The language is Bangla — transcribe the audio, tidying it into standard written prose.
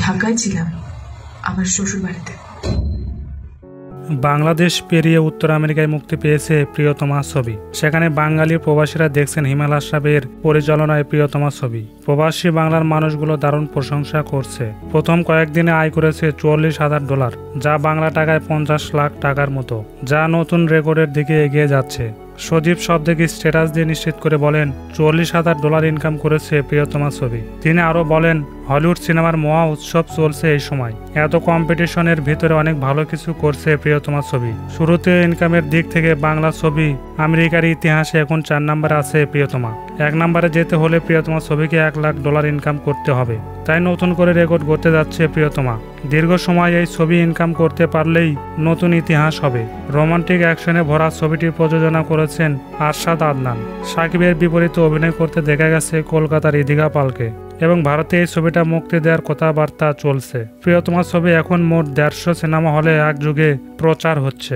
ঢাকায় ছিলাম, আমার শ্বশুর বাড়িতে। বাংলাদেশ পেরিয়ে উত্তর আমেরিকায় মুক্তি পেয়েছে প্রিয়তমা ছবি। সেখানে বাঙালি প্রবাসীরা দেখছেন হিমেল আশরাফের পরিচালনায় প্রিয়তমা ছবি। প্রবাসী বাংলার মানুষগুলো দারুণ প্রশংসা করছে। প্রথম কয়েকদিনে আয় করেছে $40,000, যা বাংলা টাকায় 50 লাখ টাকার মতো, যা নতুন রেকর্ডের দিকে এগিয়ে যাচ্ছে। সজীব সব থেকে স্ট্যাটাস দিয়ে নিশ্চিত করে বলেন, $40,000 ইনকাম করেছে প্রিয়তমা ছবি। তিনি আরও বলেন, হলিউড সিনেমার মহা উৎসব চলছে এই সময়। এত কম্পিটিশনের ভিতরে অনেক ভালো কিছু করছে প্রিয়তমা ছবি। শুরুতে ইনকামের দিক থেকে বাংলা ছবি আমেরিকার ইতিহাসে এখন 4 নম্বরে আছে প্রিয়তমা। 1 নম্বরে যেতে হলে প্রিয়তমা ছবিকে $1 লাখ ইনকাম করতে হবে। তাই নতুন করে রেকর্ড করতে যাচ্ছে প্রিয়তমা। দীর্ঘ সময় এই ছবি ইনকাম করতে পারলেই নতুন ইতিহাস হবে। রোমান্টিক অ্যাকশনে ভরা ছবিটি প্রযোজনা করেছেন আরশাদ আদনান। সাকিবের বিপরীতে অভিনয় করতে দেখা গেছে কলকাতার ইদিকা পালকে, এবং ভারতে এই ছবিটা মুক্তি দেওয়ার কথাবার্তা চলছে। প্রিয়তমা ছবি এখন মোট 150 সিনেমা হলে একযোগে প্রচার হচ্ছে।